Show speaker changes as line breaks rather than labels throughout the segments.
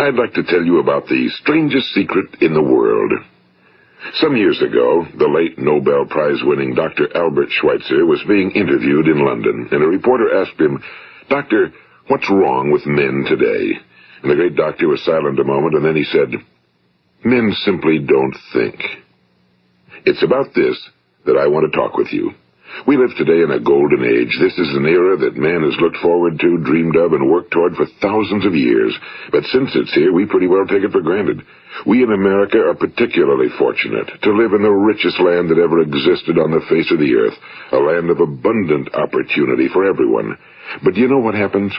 I'd like to tell you about the strangest secret in the world. Some years ago, the late Nobel Prize-winning Dr. Albert Schweitzer was being interviewed in London, and a reporter asked him, "Doctor, what's wrong with men today?" And the great doctor was silent a moment, and then he said, "Men simply don't think." It's about this that I want to talk with you. We live today in a golden age. This is an era that man has looked forward to, dreamed of, and worked toward for thousands of years. But since it's here, we pretty well take it for granted. We in America are particularly fortunate to live in the richest land that ever existed on the face of the earth, a land of abundant opportunity for everyone. But do you know what happens?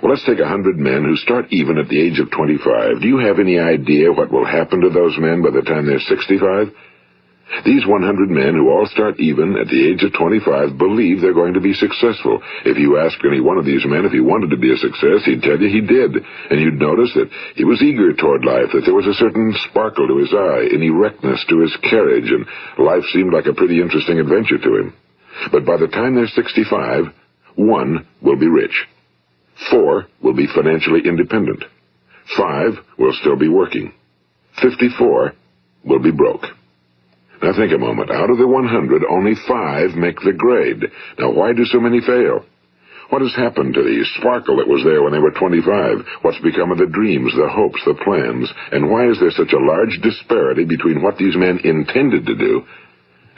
Well, let's take 100 men who start even at the age of 25. Do you have any idea what will happen to those men by the time they're 65? These 100 men who all start even at the age of 25 believe they're going to be successful. If you ask any one of these men if he wanted to be a success, he'd tell you he did. And you'd notice that he was eager toward life, that there was a certain sparkle to his eye, an erectness to his carriage, and life seemed like a pretty interesting adventure to him. But by the time they're 65, 1 will be rich. 4 will be financially independent. 5 will still be working. 54 will be broke. Now think a moment. Out of the 100, only 5 make the grade. Now why do so many fail? What has happened to the sparkle that was there when they were 25? What's become of the dreams, the hopes, the plans? And why is there such a large disparity between what these men intended to do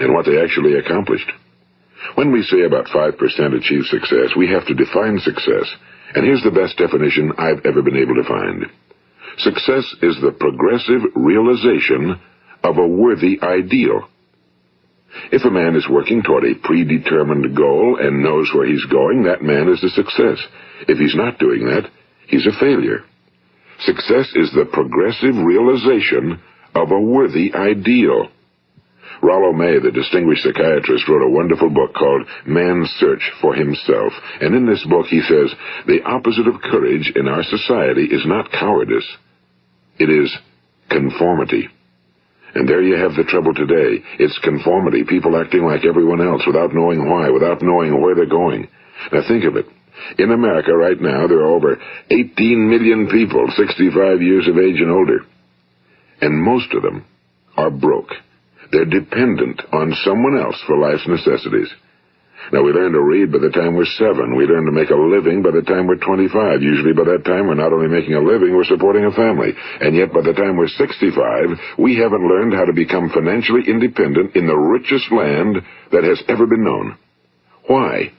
and what they actually accomplished? When we say about 5% achieve success, we have to define success. And here's the best definition I've ever been able to find. Success is the progressive realization of a worthy ideal. If a man is working toward a predetermined goal and knows where he's going, that man is a success. If he's not doing that, he's a failure. Success is the progressive realization of a worthy ideal. Rollo May, the distinguished psychiatrist, wrote a wonderful book called Man's Search for Himself. And in this book he says, the opposite of courage in our society is not cowardice. It is conformity. And there you have the trouble today. It's conformity, people acting like everyone else without knowing why, without knowing where they're going. Now think of it. In America right now, there are over 18 million people 65 years of age and older. And most of them are broke. They're dependent on someone else for life's necessities. Now, we learn to read by the time we're 7. We learn to make a living by the time we're 25. Usually by that time, we're not only making a living, we're supporting a family. And yet, by the time we're 65, we haven't learned how to become financially independent in the richest land that has ever been known. Why?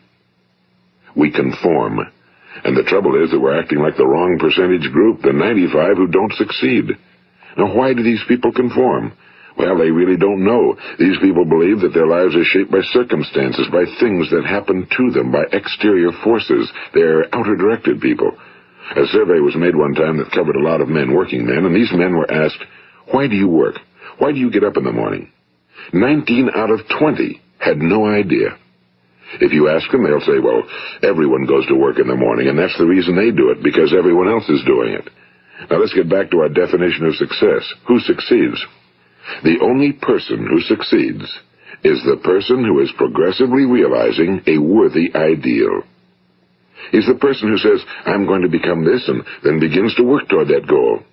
We conform. And the trouble is that we're acting like the wrong percentage group, the 95 who don't succeed. Now, why do these people conform? Well, they really don't know. These people believe that their lives are shaped by circumstances, by things that happen to them, by exterior forces. They're outer-directed people. A survey was made one time that covered a lot of men, working men, and these men were asked, "Why do you work? Why do you get up in the morning?" 19 out of 20 had no idea. If you ask them, they'll say, well, everyone goes to work in the morning, and that's the reason they do it, because everyone else is doing it. Now let's get back to our definition of success. Who succeeds? The only person who succeeds is the person who is progressively realizing a worthy ideal. He's the person who says, I'm going to become this, and then begins to work toward that goal.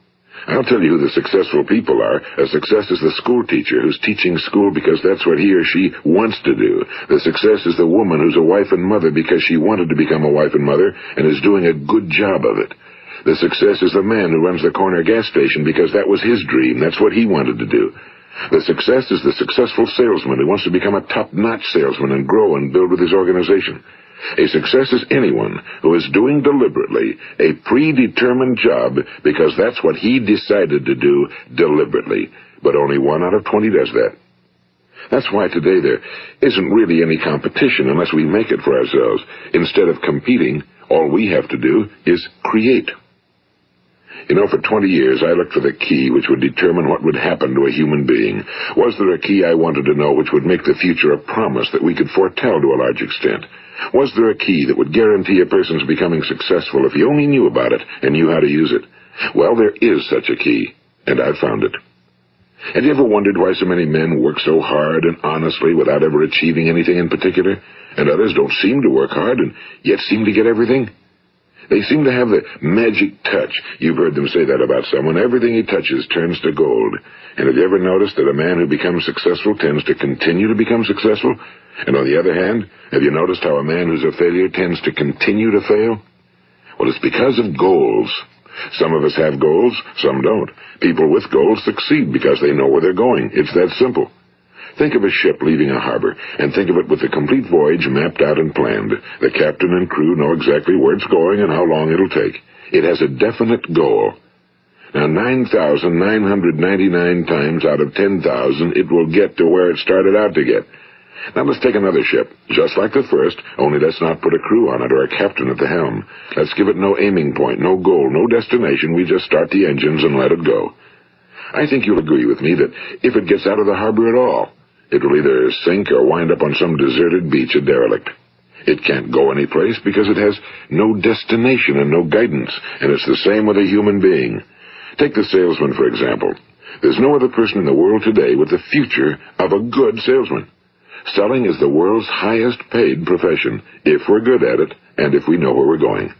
I'll tell you who the successful people are. A success is the school teacher who's teaching school because that's what he or she wants to do. The success is the woman who's a wife and mother because she wanted to become a wife and mother and is doing a good job of it. The success is the man who runs the corner gas station because that was his dream. That's what he wanted to do. The success is the successful salesman who wants to become a top-notch salesman and grow and build with his organization. A success is anyone who is doing deliberately a predetermined job because that's what he decided to do deliberately. But only 1 out of 20 does that. That's why today there isn't really any competition unless we make it for ourselves. Instead of competing, all we have to do is create. You know, for 20 years, I looked for the key which would determine what would happen to a human being. Was there a key I wanted to know which would make the future a promise that we could foretell to a large extent? Was there a key that would guarantee a person's becoming successful if he only knew about it and knew how to use it? Well, there is such a key, and I've found it. Have you ever wondered why so many men work so hard and honestly without ever achieving anything in particular, and others don't seem to work hard and yet seem to get everything? They seem to have the magic touch. You've heard them say that about someone. Everything he touches turns to gold. And have you ever noticed that a man who becomes successful tends to continue to become successful? And on the other hand, have you noticed how a man who's a failure tends to continue to fail? Well, it's because of goals. Some of us have goals, some don't. People with goals succeed because they know where they're going. It's that simple. Think of a ship leaving a harbor, and think of it with the complete voyage mapped out and planned. The captain and crew know exactly where it's going and how long it'll take. It has a definite goal. Now, 9,999 times out of 10,000, it will get to where it started out to get. Now, let's take another ship, just like the first, only let's not put a crew on it or a captain at the helm. Let's give it no aiming point, no goal, no destination. We just start the engines and let it go. I think you'll agree with me that if it gets out of the harbor at all, it will either sink or wind up on some deserted beach, a derelict. It can't go anyplace because it has no destination and no guidance, and it's the same with a human being. Take the salesman, for example. There's no other person in the world today with the future of a good salesman. Selling is the world's highest paid profession, if we're good at it and if we know where we're going.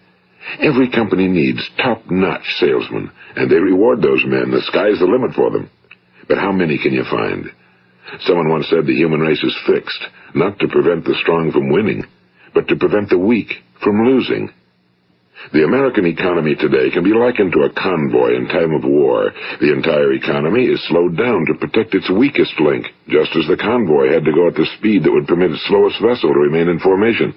Every company needs top-notch salesmen, and they reward those men. The sky's the limit for them. But how many can you find? Someone once said the human race is fixed, not to prevent the strong from winning, but to prevent the weak from losing. The American economy today can be likened to a convoy in time of war. The entire economy is slowed down to protect its weakest link, just as the convoy had to go at the speed that would permit its slowest vessel to remain in formation.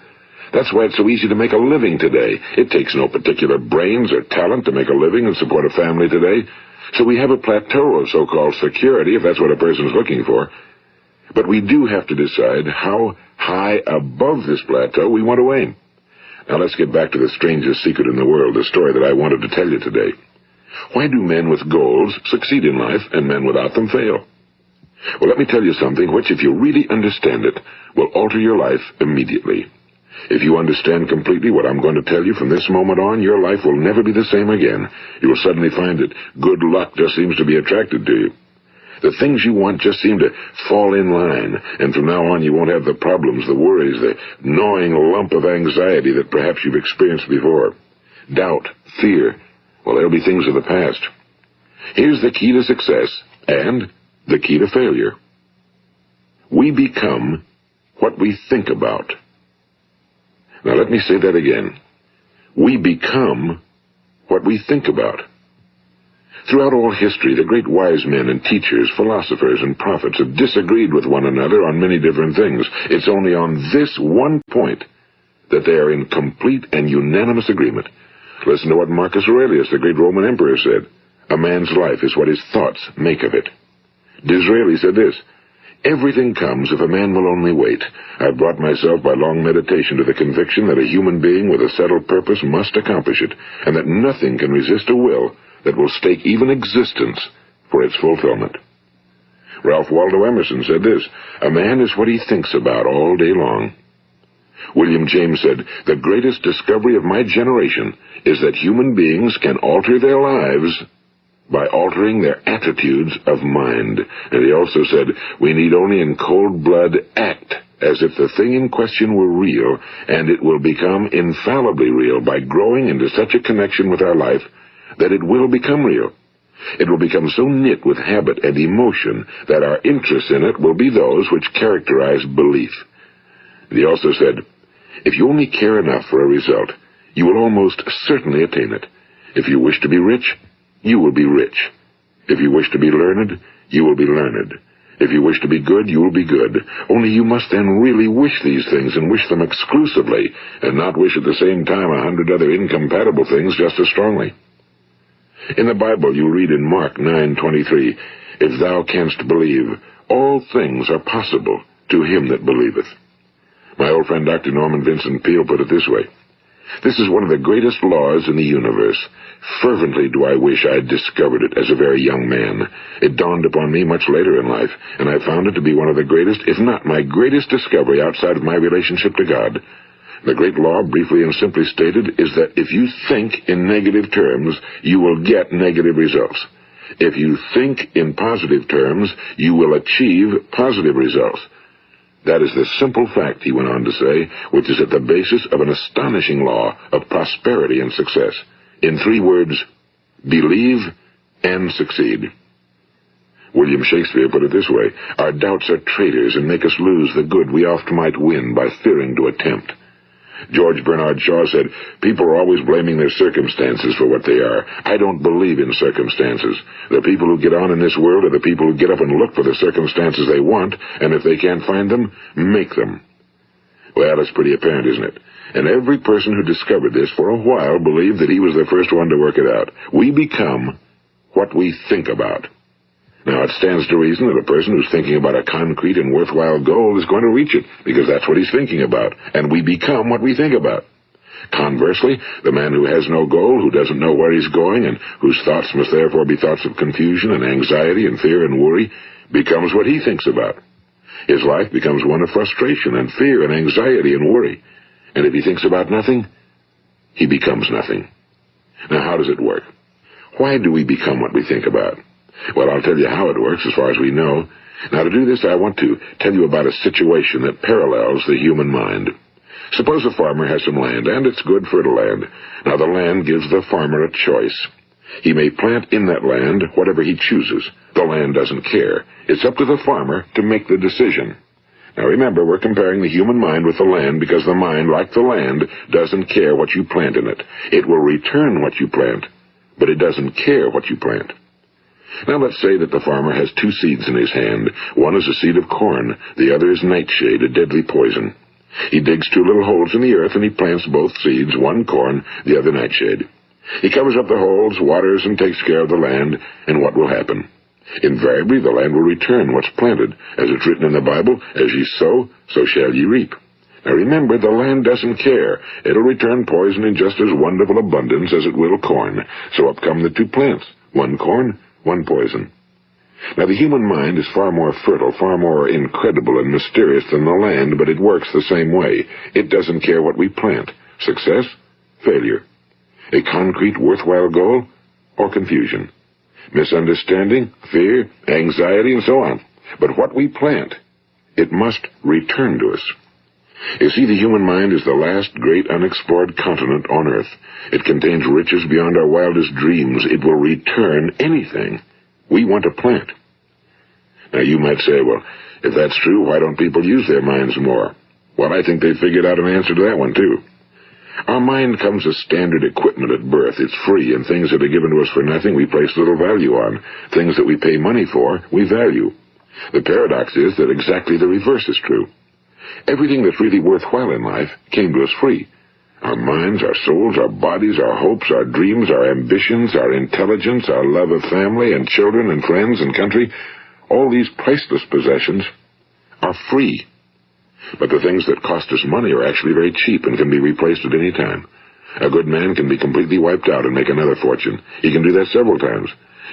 That's why it's so easy to make a living today. It takes no particular brains or talent to make a living and support a family today. So we have a plateau of so-called security, if that's what a person's looking for. But we do have to decide how high above this plateau we want to aim. Now let's get back to the strangest secret in the world, the story that I wanted to tell you today. Why do men with goals succeed in life and men without them fail? Well, let me tell you something which, if you really understand it, will alter your life immediately. If you understand completely what I'm going to tell you from this moment on, your life will never be the same again. You will suddenly find that good luck just seems to be attracted to you. The things you want just seem to fall in line, and from now on you won't have the problems, the worries, the gnawing lump of anxiety that perhaps you've experienced before. Doubt, fear, well, they'll be things of the past. Here's the key to success and the key to failure. We become what we think about. Now let me say that again. We become what we think about. Throughout all history, the great wise men and teachers, philosophers and prophets have disagreed with one another on many different things. It's only on this one point that they are in complete and unanimous agreement. Listen to what Marcus Aurelius, the great Roman emperor, said. A man's life is what his thoughts make of it. Disraeli said this, everything comes if a man will only wait. I've brought myself by long meditation to the conviction that a human being with a settled purpose must accomplish it, and that nothing can resist a will that will stake even existence for its fulfillment. Ralph Waldo Emerson said this, a man is what he thinks about all day long. William James said, the greatest discovery of my generation is that human beings can alter their lives by altering their attitudes of mind. And he also said, we need only in cold blood act as if the thing in question were real, and it will become infallibly real by growing into such a connection with our life that it will become real. It will become so knit with habit and emotion that our interest in it will be those which characterize belief. And he also said, if you only care enough for a result, you will almost certainly attain it. If you wish to be rich, you will be rich. If you wish to be learned, you will be learned. If you wish to be good, you will be good. Only you must then really wish these things and wish them exclusively, and not wish at the same time 100 other incompatible things just as strongly. In the Bible, you read in Mark 9:23, if thou canst believe, all things are possible to him that believeth. My old friend Dr. Norman Vincent Peale put it this way, this is one of the greatest laws in the universe. Fervently do I wish I had discovered it as a very young man. It dawned upon me much later in life, and I found it to be one of the greatest, if not my greatest discovery outside of my relationship to God. The great law, briefly and simply stated, is that if you think in negative terms, you will get negative results. If you think in positive terms, you will achieve positive results. That is the simple fact, he went on to say, which is at the basis of an astonishing law of prosperity and success. In 3 words, believe and succeed. William Shakespeare put it this way: our doubts are traitors and make us lose the good we oft might win by fearing to attempt. George Bernard Shaw said, people are always blaming their circumstances for what they are. I don't believe in circumstances. The people who get on in this world are the people who get up and look for the circumstances they want, and if they can't find them, make them. Well, it's pretty apparent, isn't it? And every person who discovered this for a while believed that he was the first one to work it out. We become what we think about. Now, it stands to reason that a person who's thinking about a concrete and worthwhile goal is going to reach it, because that's what he's thinking about, and we become what we think about. Conversely, the man who has no goal, who doesn't know where he's going, and whose thoughts must therefore be thoughts of confusion and anxiety and fear and worry, becomes what he thinks about. His life becomes one of frustration and fear and anxiety and worry. And if he thinks about nothing, he becomes nothing. Now, how does it work? Why do we become what we think about? Well, I'll tell you how it works as far as we know. Now, to do this, I want to tell you about a situation that parallels the human mind. Suppose a farmer has some land, and it's good fertile land. Now, the land gives the farmer a choice. He may plant in that land whatever he chooses. The land doesn't care. It's up to the farmer to make the decision. Now, remember, we're comparing the human mind with the land because the mind, like the land, doesn't care what you plant in it. It will return what you plant, but it doesn't care what you plant. Now, let's say that the farmer has 2 seeds in his hand. One is a seed of corn. The other is nightshade, a deadly poison. He digs 2 little holes in the earth, and he plants both seeds, one corn, the other nightshade. He covers up the holes, waters, and takes care of the land, and what will happen? Invariably, the land will return what's planted. As it's written in the Bible, as ye sow, so shall ye reap. Now remember, the land doesn't care. It'll return poison in just as wonderful abundance as it will corn. So up come the 2 plants, one corn, one poison. Now, the human mind is far more fertile, far more incredible and mysterious than the land, but it works the same way. It doesn't care what we plant. Success, failure. A concrete, worthwhile goal, or confusion. Misunderstanding, fear, anxiety, and so on. But what we plant, it must return to us. You see, the human mind is the last great unexplored continent on Earth. It contains riches beyond our wildest dreams. It will return anything we want to plant. Now, you might say, well, if that's true, why don't people use their minds more? Well, I think they figured out an answer to that one, too. Our mind comes as standard equipment at birth. It's free, and things that are given to us for nothing we place little value on. Things that we pay money for, we value. The paradox is that exactly the reverse is true. Everything that's really worthwhile in life came to us free. Our minds, our souls, our bodies, our hopes, our dreams, our ambitions, our intelligence, our love of family and children and friends and country, all these priceless possessions are free. But the things that cost us money are actually very cheap and can be replaced at any time. A good man can be completely wiped out and make another fortune. He can do that several times.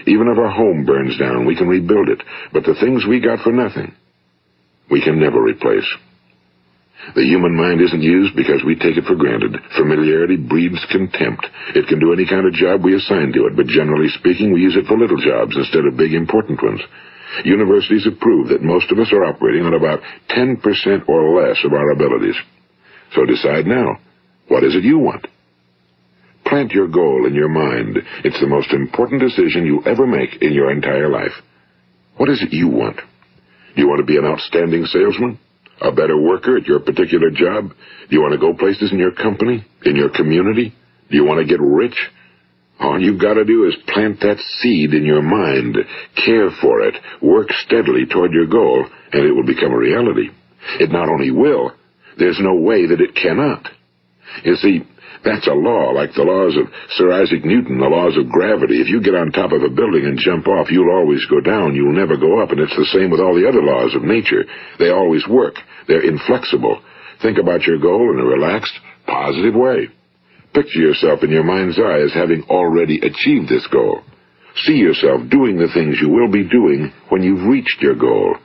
Even if our home burns down, we can rebuild it. But the things we got for nothing, we can never replace. The human mind isn't used because we take it for granted. Familiarity breeds contempt. It can do any kind of job we assign to it, but generally speaking, we use it for little jobs instead of big, important ones. Universities have proved that most of us are operating on about 10% or less of our abilities. So decide now, what is it you want? Plant your goal in your mind. It's the most important decision you'll ever make in your entire life. What is it you want? Do you want to be an outstanding salesman? A better worker at your particular job? Do you want to go places in your company? In your community? Do you want to get rich? All you've got to do is plant that seed in your mind, care for it, work steadily toward your goal, and it will become a reality. It not only will, there's no way that it cannot. You see, that's a law, like the laws of Sir Isaac Newton, the laws of gravity. If you get on top of a building and jump off, you'll always go down. You'll never go up, and it's the same with all the other laws of nature. They always work. They're inflexible. Think about your goal in a relaxed, positive way. Picture yourself in your mind's eye as having already achieved this goal. See yourself doing the things you will be doing when you've reached your goal.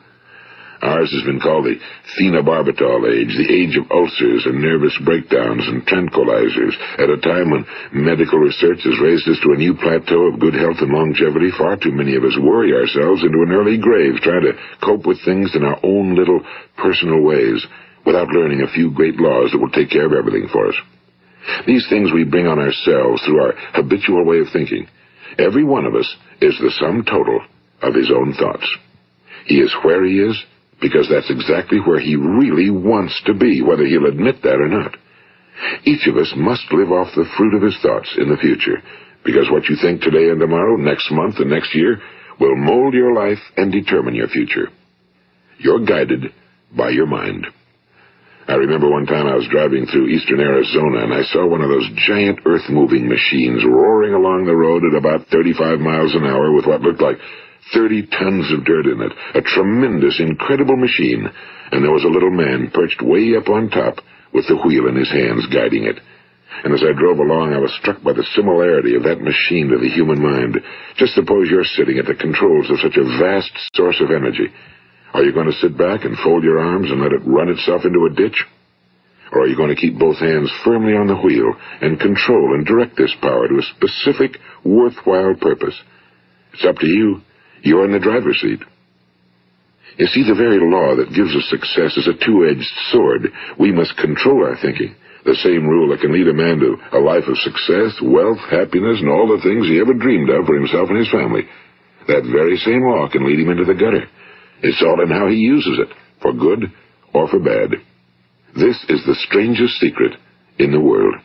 Ours has been called the phenobarbital age, the age of ulcers and nervous breakdowns and tranquilizers, at a time when medical research has raised us to a new plateau of good health and longevity. Far too many of us worry ourselves into an early grave trying to cope with things in our own little personal ways without learning a few great laws that will take care of everything for us. These things we bring on ourselves through our habitual way of thinking. Every one of us is the sum total of his own thoughts. He is where he is because that's exactly where he really wants to be, whether he'll admit that or not. Each of us must live off the fruit of his thoughts in the future, because what you think today and tomorrow, next month and next year, will mold your life and determine your future. You're guided by your mind. I remember one time I was driving through eastern Arizona, and I saw one of those giant earth-moving machines roaring along the road at about 35 miles an hour with what looked like 30 tons of dirt in it, a tremendous, incredible machine, and there was a little man perched way up on top with the wheel in his hands guiding it. And as I drove along, I was struck by the similarity of that machine to the human mind. Just suppose you're sitting at the controls of such a vast source of energy. Are you going to sit back and fold your arms and let it run itself into a ditch? Or are you going to keep both hands firmly on the wheel and control and direct this power to a specific, worthwhile purpose? It's up to you. You're in the driver's seat. You see, the very law that gives us success is a two-edged sword. We must control our thinking. The same rule that can lead a man to a life of success, wealth, happiness, and all the things he ever dreamed of for himself and his family. That very same law can lead him into the gutter. It's all in how he uses it, for good or for bad. This is the strangest secret in the world.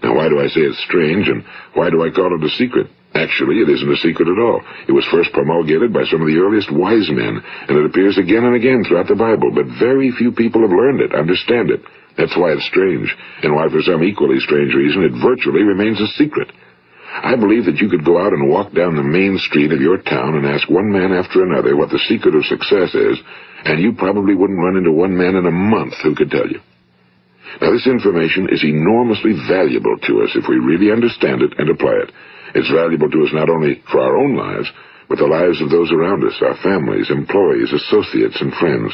Now, why do I say it's strange, and why do I call it a secret? Actually, it isn't a secret at all. It was first promulgated by some of the earliest wise men, and it appears again and again throughout the Bible, but very few people have learned it, understand it. That's why it's strange, and why for some equally strange reason it virtually remains a secret. I believe that you could go out and walk down the main street of your town and ask one man after another what the secret of success is, and you probably wouldn't run into one man in a month who could tell you. Now, this information is enormously valuable to us if we really understand it and apply it. It's valuable to us not only for our own lives, but the lives of those around us, our families, employees, associates, and friends.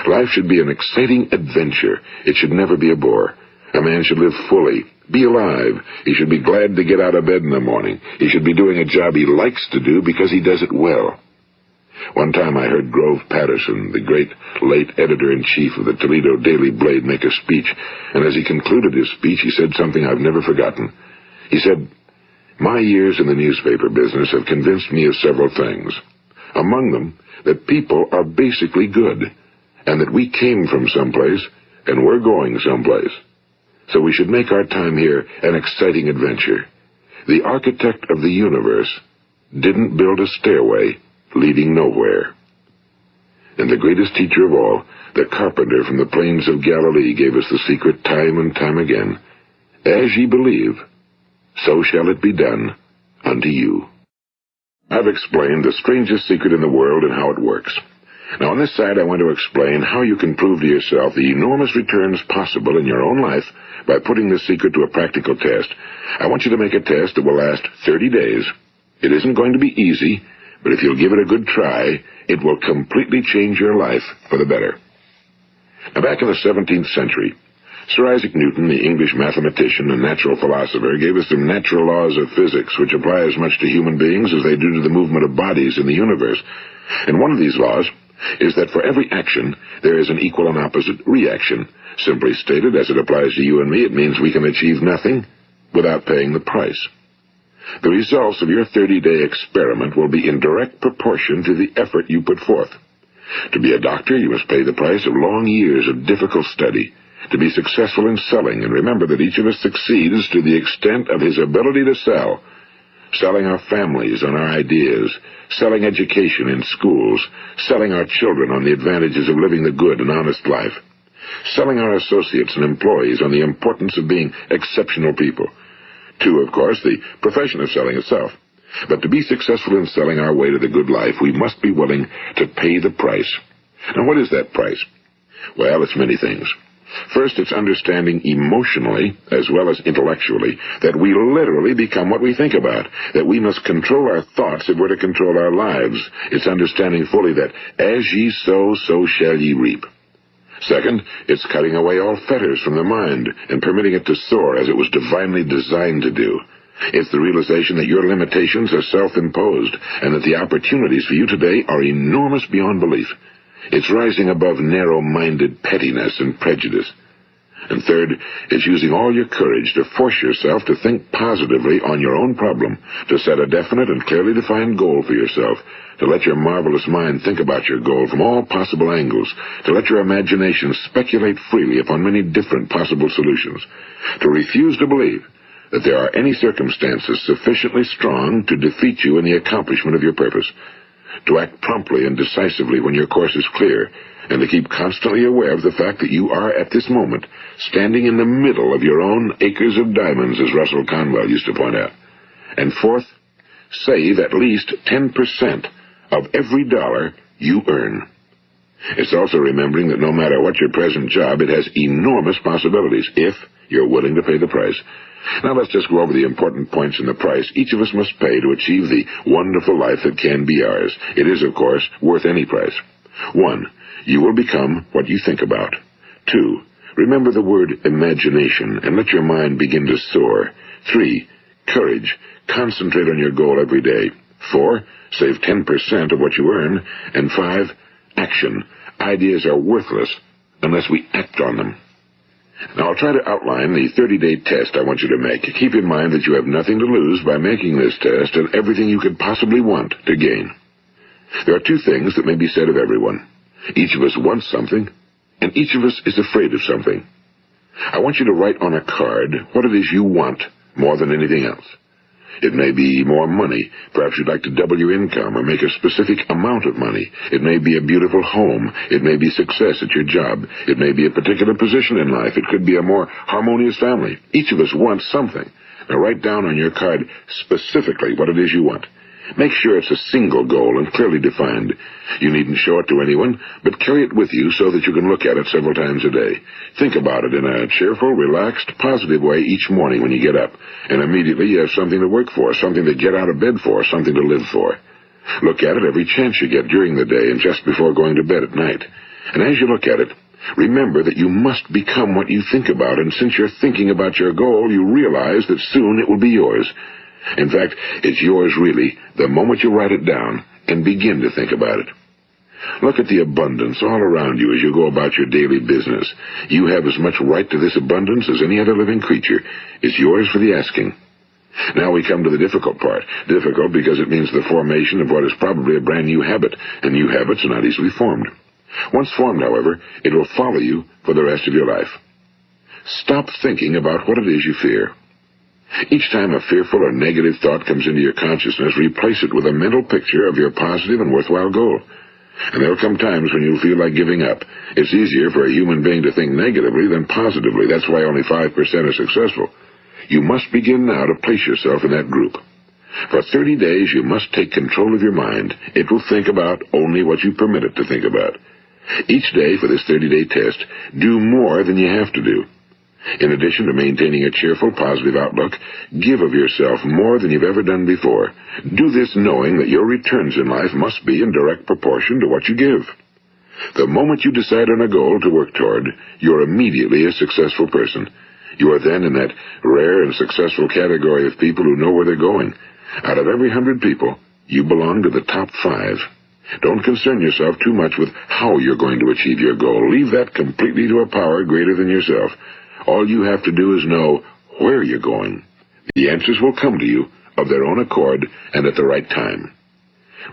Life should be an exciting adventure. It should never be a bore. A man should live fully, be alive. He should be glad to get out of bed in the morning. He should be doing a job he likes to do because he does it well. One time I heard Grove Patterson, the great late editor-in-chief of the Toledo Daily Blade, make a speech, and as he concluded his speech, he said something I've never forgotten. He said, "My years in the newspaper business have convinced me of several things. Among them, that people are basically good, and that we came from someplace, and we're going someplace. So we should make our time here an exciting adventure. The architect of the universe didn't build a stairway leading nowhere." And the greatest teacher of all, the carpenter from the plains of Galilee, gave us the secret time and time again. As ye believe, so shall it be done unto you. I've explained the strangest secret in the world and how it works. Now, on this side, I want to explain how you can prove to yourself the enormous returns possible in your own life by putting this secret to a practical test. I want you to make a test that will last 30 days. It isn't going to be easy, but if you'll give it a good try, it will completely change your life for the better. Now, back in the 17th century, Sir Isaac Newton, the English mathematician and natural philosopher, gave us some natural laws of physics which apply as much to human beings as they do to the movement of bodies in the universe. And one of these laws is that for every action, there is an equal and opposite reaction. Simply stated, as it applies to you and me, it means we can achieve nothing without paying the price. The results of your 30-day experiment will be in direct proportion to the effort you put forth. To be a doctor, you must pay the price of long years of difficult study. To be successful in selling, and remember that each of us succeeds to the extent of his ability to sell. Selling our families on our ideas, selling education in schools, selling our children on the advantages of living the good and honest life, selling our associates and employees on the importance of being exceptional people. To, of course, the profession of selling itself. But to be successful in selling our way to the good life, we must be willing to pay the price. Now, what is that price? Well, it's many things. First, it's understanding emotionally, as well as intellectually, that we literally become what we think about, that we must control our thoughts if we're to control our lives. It's understanding fully that as ye sow, so shall ye reap. Second, it's cutting away all fetters from the mind and permitting it to soar as it was divinely designed to do. It's the realization that your limitations are self-imposed and that the opportunities for you today are enormous beyond belief. It's rising above narrow-minded pettiness and prejudice. And third, it's using all your courage to force yourself to think positively on your own problem, to set a definite and clearly defined goal for yourself, to let your marvelous mind think about your goal from all possible angles, to let your imagination speculate freely upon many different possible solutions, to refuse to believe that there are any circumstances sufficiently strong to defeat you in the accomplishment of your purpose, to act promptly and decisively when your course is clear, and to keep constantly aware of the fact that you are, at this moment, standing in the middle of your own acres of diamonds, as Russell Conwell used to point out. And fourth, save at least 10% of every dollar you earn. It's also remembering that no matter what your present job, it has enormous possibilities, if you're willing to pay the price. Now let's just go over the important points in the price each of us must pay to achieve the wonderful life that can be ours. It is, of course, worth any price. 1. You will become what you think about. 2. Remember the word imagination and let your mind begin to soar. 3. Courage. Concentrate on your goal every day. 4. Save 10% of what you earn. And 5. Action. Ideas are worthless unless we act on them. Now, I'll try to outline the 30-day test I want you to make. Keep in mind that you have nothing to lose by making this test and everything you could possibly want to gain. There are 2 things that may be said of everyone. Each of us wants something, and each of us is afraid of something. I want you to write on a card what it is you want more than anything else. It may be more money. Perhaps you'd like to double your income or make a specific amount of money. It may be a beautiful home. It may be success at your job. It may be a particular position in life. It could be a more harmonious family. Each of us wants something. Now write down on your card specifically what it is you want. Make sure it's a single goal and clearly defined. You needn't show it to anyone, but carry it with you so that you can look at it several times a day. Think about it in a cheerful, relaxed, positive way each morning when you get up, and immediately you have something to work for, something to get out of bed for, something to live for. Look at it every chance you get during the day and just before going to bed at night. And as you look at it, remember that you must become what you think about, and since you're thinking about your goal, you realize that soon it will be yours. In fact, it's yours really the moment you write it down and begin to think about it. Look at the abundance all around you as you go about your daily business. You have as much right to this abundance as any other living creature. It's yours for the asking. Now we come to the difficult part. Difficult because it means the formation of what is probably a brand new habit, and new habits are not easily formed. Once formed, however, it will follow you for the rest of your life. Stop thinking about what it is you fear. Each time a fearful or negative thought comes into your consciousness, replace it with a mental picture of your positive and worthwhile goal. And there will come times when you'll feel like giving up. It's easier for a human being to think negatively than positively. That's why only 5% are successful. You must begin now to place yourself in that group. For 30 days, you must take control of your mind. It will think about only what you permit it to think about. Each day for this 30-day test, do more than you have to do. In addition to maintaining a cheerful, positive outlook, give of yourself more than you've ever done before. Do this knowing that your returns in life must be in direct proportion to what you give. The moment you decide on a goal to work toward, you're immediately a successful person. You are then in that rare and successful category of people who know where they're going. Out of every 100 people, you belong to the top 5. Don't concern yourself too much with how you're going to achieve your goal. Leave that completely to a power greater than yourself. All you have to do is know where you're going. The answers will come to you of their own accord and at the right time.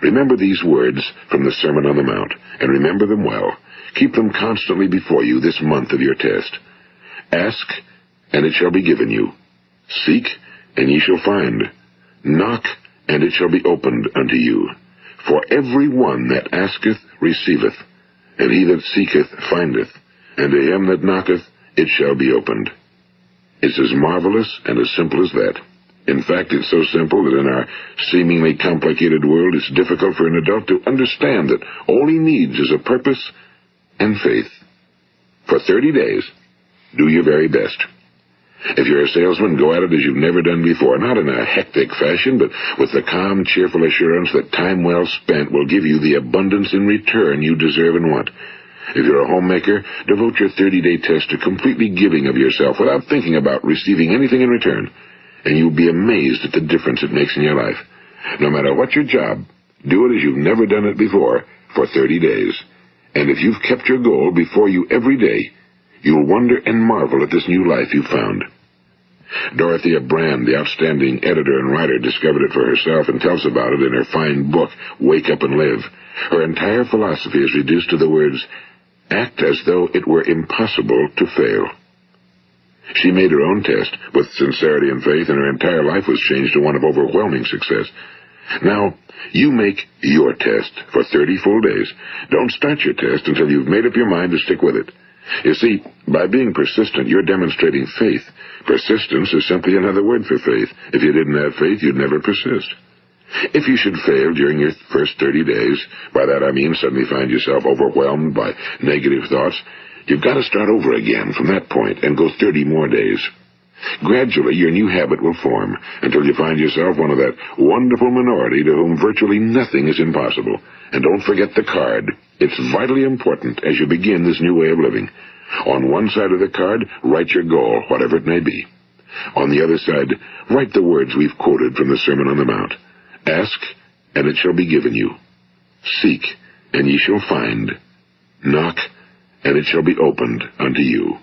Remember these words from the Sermon on the Mount, and remember them well. Keep them constantly before you this month of your test. Ask, and it shall be given you. Seek, and ye shall find. Knock, and it shall be opened unto you. For every one that asketh receiveth, and he that seeketh findeth, and to him that knocketh it shall be opened. It's as marvelous and as simple as that. In fact, it's so simple that in our seemingly complicated world, it's difficult for an adult to understand that all he needs is a purpose and faith. For 30 days, do your very best. If you're a salesman, go at it as you've never done before, not in a hectic fashion, but with the calm, cheerful assurance that time well spent will give you the abundance in return you deserve and want. If you're a homemaker, devote your 30-day test to completely giving of yourself without thinking about receiving anything in return, and you'll be amazed at the difference it makes in your life. No matter what your job, do it as you've never done it before for 30 days. And if you've kept your goal before you every day, you'll wonder and marvel at this new life you've found. Dorothea Brand, the outstanding editor and writer, discovered it for herself and tells about it in her fine book, Wake Up and Live. Her entire philosophy is reduced to the words, act as though it were impossible to fail. She made her own test with sincerity and faith, and her entire life was changed to one of overwhelming success. Now, you make your test for 30 full days. Don't start your test until you've made up your mind to stick with it. You see, by being persistent, you're demonstrating faith. Persistence is simply another word for faith. If you didn't have faith, you'd never persist. If you should fail during your first 30 days, by that I mean suddenly find yourself overwhelmed by negative thoughts, you've got to start over again from that point and go 30 more days. Gradually, your new habit will form until you find yourself one of that wonderful minority to whom virtually nothing is impossible. And don't forget the card. It's vitally important as you begin this new way of living. On one side of the card, write your goal, whatever it may be. On the other side, write the words we've quoted from the Sermon on the Mount. Ask, and it shall be given you. Seek, and ye shall find. Knock, and it shall be opened unto you.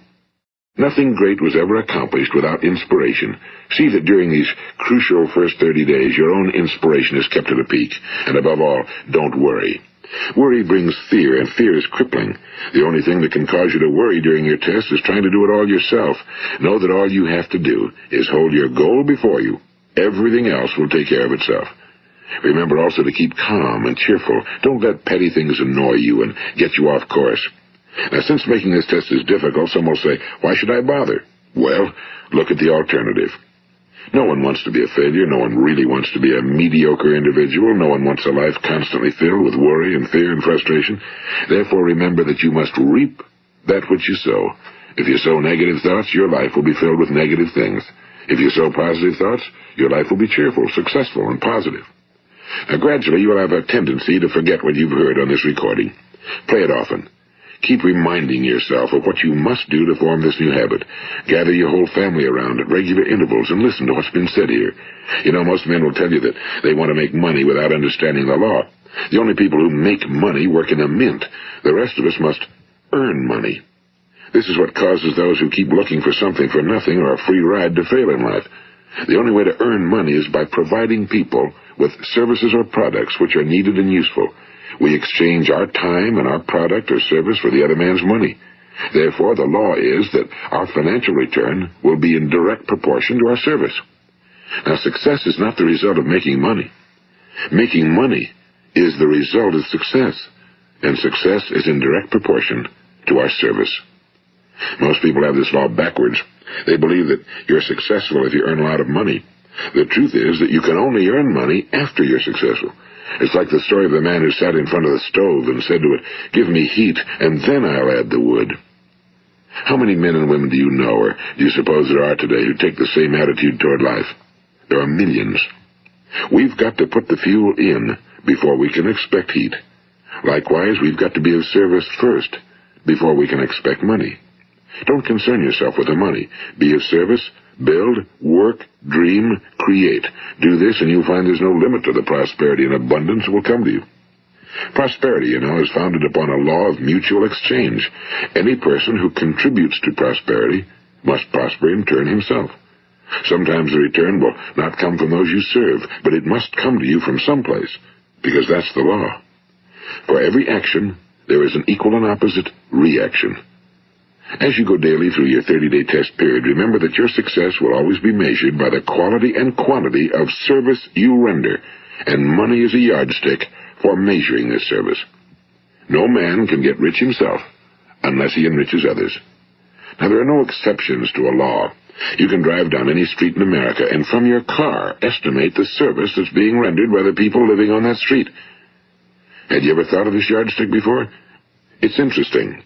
Nothing great was ever accomplished without inspiration. See that during these crucial first 30 days, your own inspiration is kept at a peak. And above all, don't worry. Worry brings fear, and fear is crippling. The only thing that can cause you to worry during your test is trying to do it all yourself. Know that all you have to do is hold your goal before you. Everything else will take care of itself. Remember also to keep calm and cheerful. Don't let petty things annoy you and get you off course. Now, since making this test is difficult, some will say, why should I bother? Well, look at the alternative. No one wants to be a failure. No one really wants to be a mediocre individual. No one wants a life constantly filled with worry and fear and frustration. Therefore, remember that you must reap that which you sow. If you sow negative thoughts, your life will be filled with negative things. If you sow positive thoughts, your life will be cheerful, successful, and positive. Now, gradually, you will have a tendency to forget what you've heard on this recording. Play it often. Keep reminding yourself of what you must do to form this new habit. Gather your whole family around at regular intervals and listen to what's been said here. You know, most men will tell you that they want to make money without understanding the law. The only people who make money work in a mint. The rest of us must earn money. This is what causes those who keep looking for something for nothing or a free ride to fail in life. The only way to earn money is by providing people with services or products which are needed and useful. We exchange our time and our product or service for the other man's money. Therefore, the law is that our financial return will be in direct proportion to our service. Now, success is not the result of making money. Making money is the result of success, and success is in direct proportion to our service. Most people have this law backwards. They believe that you're successful if you earn a lot of money. The truth is that you can only earn money after you're successful. It's like the story of the man who sat in front of the stove and said to it, give me heat, and then I'll add the wood. How many men and women do you know, or do you suppose there are today, who take the same attitude toward life? There are millions. We've got to put the fuel in before we can expect heat. Likewise, we've got to be of service first before we can expect money. Don't concern yourself with the money. Be of service. Build, work, dream, create. Do this and you'll find there's no limit to the prosperity and abundance that will come to you. Prosperity, you know, is founded upon a law of mutual exchange. Any person who contributes to prosperity must prosper in turn himself. Sometimes the return will not come from those you serve, but it must come to you from someplace, because that's the law. For every action, there is an equal and opposite reaction. As you go daily through your 30-day test period, remember that your success will always be measured by the quality and quantity of service you render, and money is a yardstick for measuring this service. No man can get rich himself unless he enriches others. Now, there are no exceptions to a law. You can drive down any street in America and from your car estimate the service that's being rendered by the people living on that street. Had you ever thought of this yardstick before? It's interesting.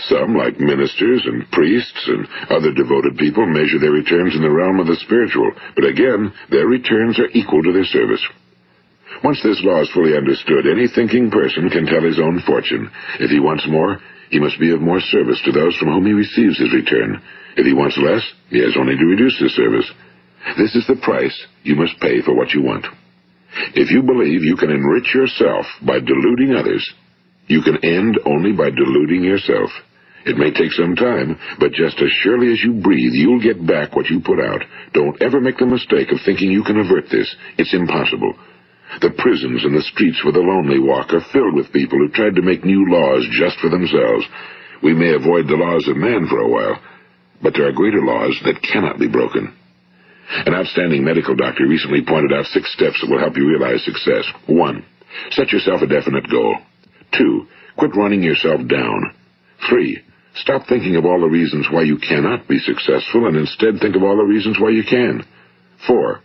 Some, like ministers and priests and other devoted people, measure their returns in the realm of the spiritual, but again, their returns are equal to their service. Once this law is fully understood, any thinking person can tell his own fortune. If he wants more, he must be of more service to those from whom he receives his return. If he wants less, he has only to reduce his service. This is the price you must pay for what you want. If you believe you can enrich yourself by deluding others, you can end only by deluding yourself. It may take some time, but just as surely as you breathe, you'll get back what you put out. Don't ever make the mistake of thinking you can avert this. It's impossible. The prisons and the streets where the lonely walk are filled with people who tried to make new laws just for themselves. We may avoid the laws of man for a while, but there are greater laws that cannot be broken. An outstanding medical doctor recently pointed out 6 steps that will help you realize success. 1. Set yourself a definite goal. 2. Quit running yourself down. 3. Stop thinking of all the reasons why you cannot be successful and instead think of all the reasons why you can. 4.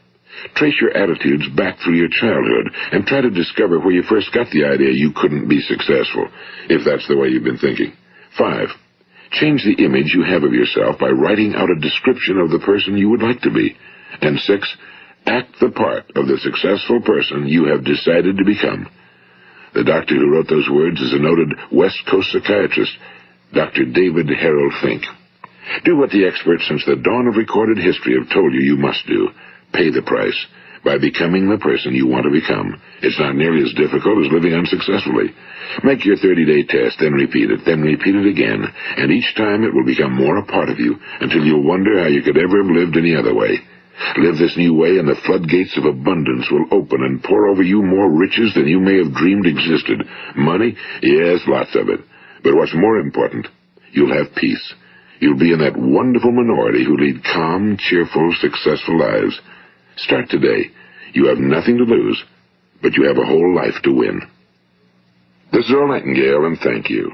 Trace your attitudes back through your childhood and try to discover where you first got the idea you couldn't be successful, if that's the way you've been thinking. 5. Change the image you have of yourself by writing out a description of the person you would like to be. And 6. Act the part of the successful person you have decided to become. The doctor who wrote those words is a noted West Coast psychiatrist, Dr. David Harold Fink. Do what the experts since the dawn of recorded history have told you must do. Pay the price by becoming the person you want to become. It's not nearly as difficult as living unsuccessfully. Make your 30-day test, then repeat it again, and each time it will become more a part of you until you'll wonder how you could ever have lived any other way. Live this new way, and the floodgates of abundance will open and pour over you more riches than you may have dreamed existed. Money? Yes, lots of it. But what's more important, you'll have peace. You'll be in that wonderful minority who lead calm, cheerful, successful lives. Start today. You have nothing to lose, but you have a whole life to win. This is Earl Nightingale, and thank you.